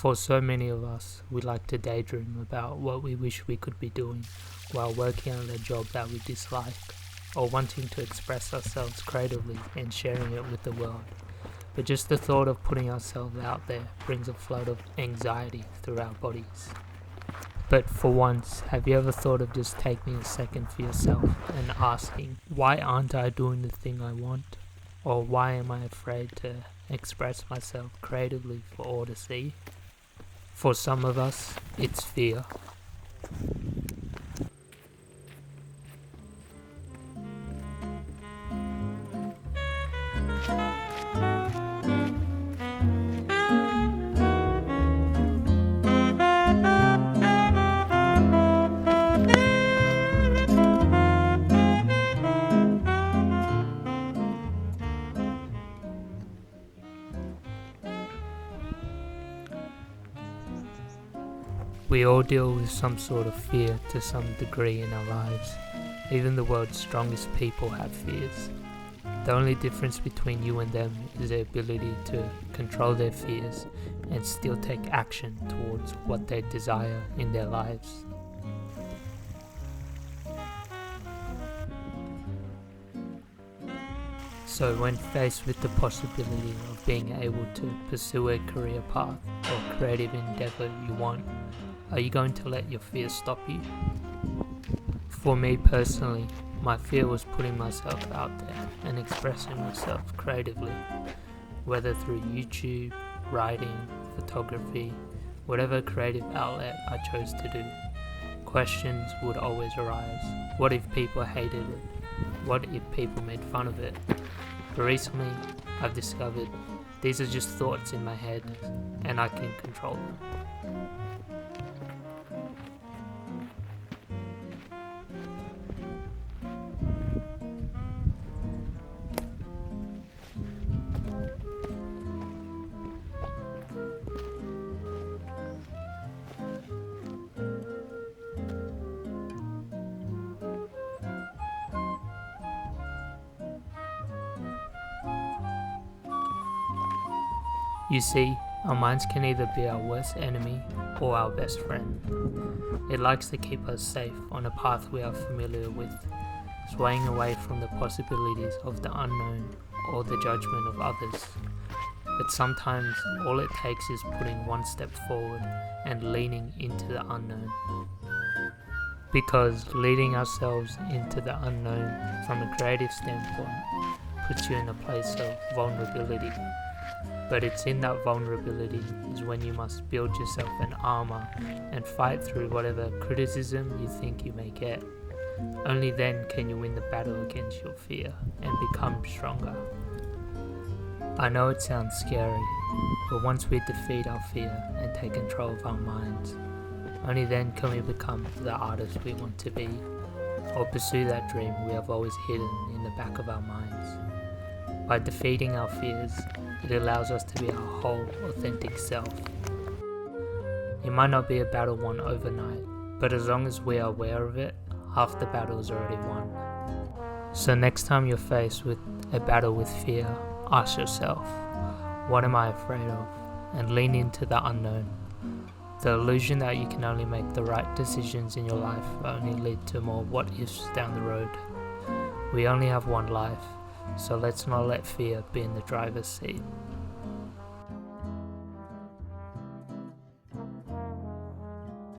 For so many of us, we like to daydream about what we wish we could be doing while working on a job that we dislike, or wanting to express ourselves creatively and sharing it with the world. But just the thought of putting ourselves out there brings a flood of anxiety through our bodies. But for once, have you ever thought of just taking a second for yourself and asking, why aren't I doing the thing I want? Or why am I afraid to express myself creatively for all to see? For some of us, it's fear. We all deal with some sort of fear to some degree in our lives. Even the world's strongest people have fears. The only difference between you and them is their ability to control their fears and still take action towards what they desire in their lives. So when faced with the possibility of being able to pursue a career path or creative endeavor you want, are you going to let your fears stop you? For me personally, my fear was putting myself out there and expressing myself creatively, whether through YouTube, writing, photography, whatever creative outlet I chose to do. Questions would always arise. What if people hated it? What if people made fun of it? But recently, I've discovered these are just thoughts in my head and I can control them. You see, our minds can either be our worst enemy or our best friend. It likes to keep us safe on a path we are familiar with, swaying away from the possibilities of the unknown or the judgment of others. But sometimes all it takes is putting one step forward and leaning into the unknown. Because leading ourselves into the unknown from a creative standpoint puts you in a place of vulnerability. But it's in that vulnerability is when you must build yourself an armor and fight through whatever criticism you think you may get. Only then can you win the battle against your fear and become stronger. I know it sounds scary, but once we defeat our fear and take control of our minds, only then can we become the artist we want to be, or pursue that dream we have always hidden in the back of our minds. By defeating our fears, it allows us to be our whole, authentic self. It might not be a battle won overnight, but as long as we are aware of it, half the battle is already won. So next time you're faced with a battle with fear, ask yourself, what am I afraid of? And lean into the unknown. The illusion that you can only make the right decisions in your life will only lead to more what-ifs down the road. We only have one life, so let's not let fear be in the driver's seat.